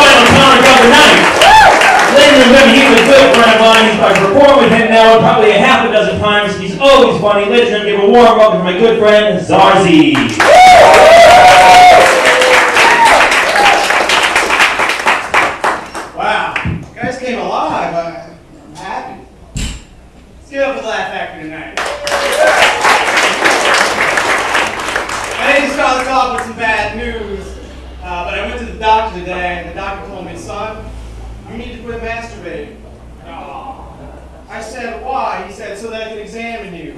final comic of the night. Ladies and gentlemen, he's a good friend of mine. I've performed with him now probably a half a dozen times. He's always funny. Ladies and gentlemen, give a warm welcome to my good friend, ZARZY. Wow, you guys came alive. I'm happy. Let's get up to the Laugh Factory tonight. I need to start this off with some bad news, but I went to the doctor today, and the doctor told me, son, you need to quit masturbating. I said, why? He said, so that I can examine you.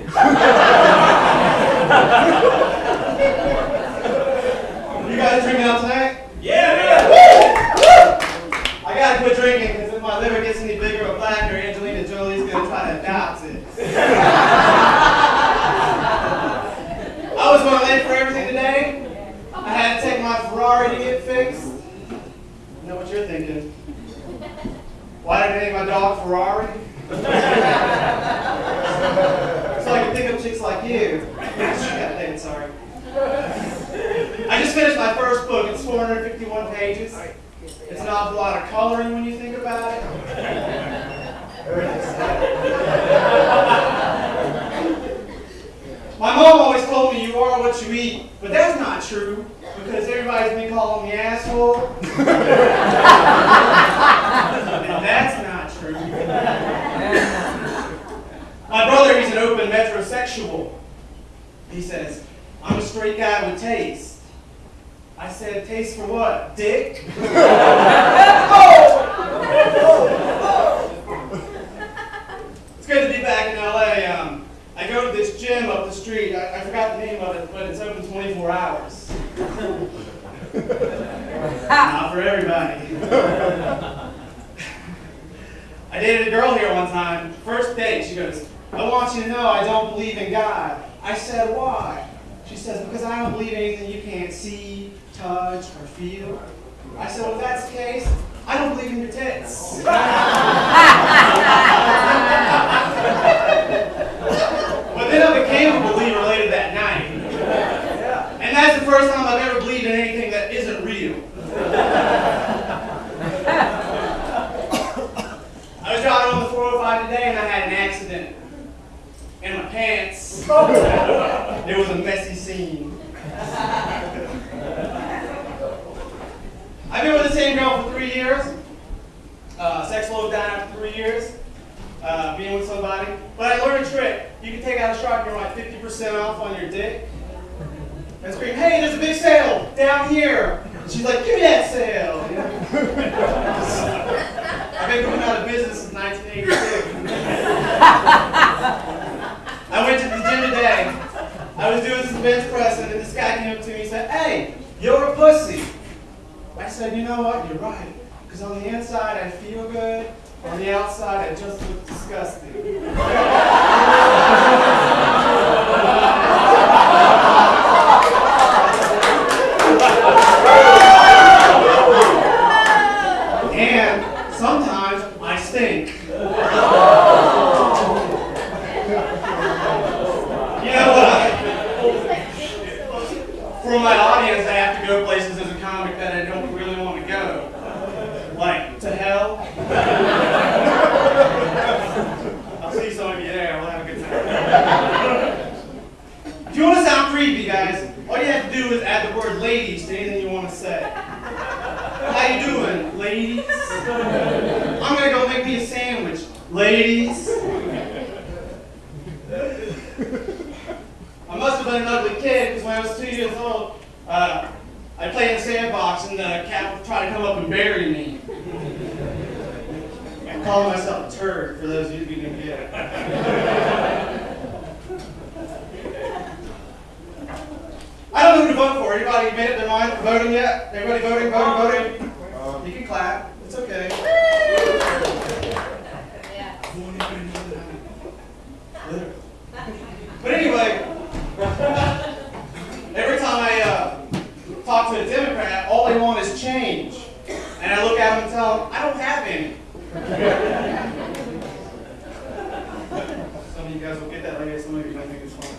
You guys drinking out tonight? Yeah! I gotta quit drinking, because if my liver gets any bigger or blacker, Angelina Jolie's gonna try to adopt it. I was going late for everything today. I had to take my Ferrari to get fixed. You know what you're thinking? Why did I name my dog Ferrari? So I can pick up chicks like you. Sorry. I just finished my first book. It's 451 pages. It's an awful lot of coloring when you think about it. My mom always told me you are what you eat, but that's not true because everybody's been calling me asshole. And that's not true. My brother, he's an open metrosexual. He says, I'm a straight guy with taste. I said, taste for what? Dick? It's good to be back in LA. I go to this gym up the street. I forgot the name of it, but it's open 24 hours. Not for everybody. I dated a girl here one time. First date, she goes, I want you to know I don't believe in God. I said, why? She says, because I don't believe in anything you can't see, touch, or feel. I said, well, if that's the case, I don't believe in your tits. But then I became a believer later that night. And that's the first time I've ever believed in anything that isn't real. I was driving on the 405 today and I had an accident. In my pants. It was a messy scene. I've been with the same girl for 3 years. Sex slowed down after 3 years. Being with somebody. But I learned a trick. You can take out a shark and write 50% off on your dick. And scream, hey, there's a big sale down here. And she's like, give me that sale. I've been going out of business since 1982. I went to the gym today. I was doing some bench pressing, and this guy came up to me and said, hey, you're a pussy. I said, you know what? You're right. Because on the inside, I feel good. On the outside, I just look disgusting. And sometimes I stink. For my audience, I have to go places as a comic that I don't really want to go. Like, to hell. I'll see some of you there. We'll have a good time. If you want to sound creepy, guys, all you have to do is add the word ladies to anything you want to say. How you doing, ladies? I'm going to go make me a sandwich. Ladies? I must have been an ugly kid because when I was 2 years old, I played in the sandbox and the cat would try to come up and bury me. I'm calling myself a turd for those of you who didn't get it. I don't know who to vote for. Anybody made up their mind for voting yet? Everybody voting, voting, voting? You can clap. It's okay. But anyway, every time I talk to a Democrat, all they want is change. And I look at them and tell them, I don't have any. Some of you guys will get that later, some of you might think it's funny.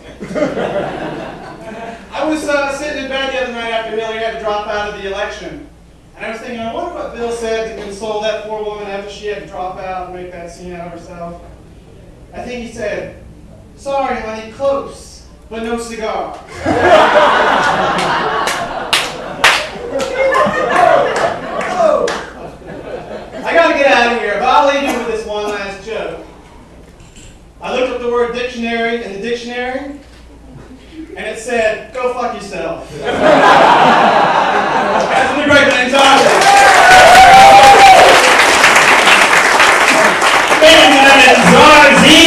I was sitting in bed the other night after Hillary had to drop out of the election. And I was thinking, I wonder what Bill said to console that poor woman after she had to drop out and make that scene out of herself. I think he said, "Sorry, honey, close, but no cigar." I gotta get out of here, but I'll leave you with this one last joke. I looked up the word dictionary in the dictionary, and it said, "Go fuck yourself." That's the great Dane Cook. And ZARZY!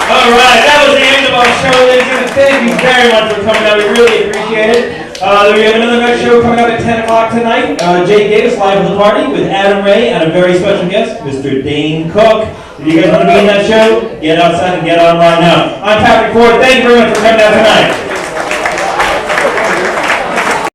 All right, that was the end of our show, ladies and gentlemen. Thank you very much for coming out. We really appreciate it. We have another next show coming up at 10 o'clock tonight. Jake Davis live at the party with Adam Ray and a very special guest, Mr. Dane Cook. If you guys want to be in that show, get outside and get online now. I'm Patrick Ford. Thank you very much for coming out tonight.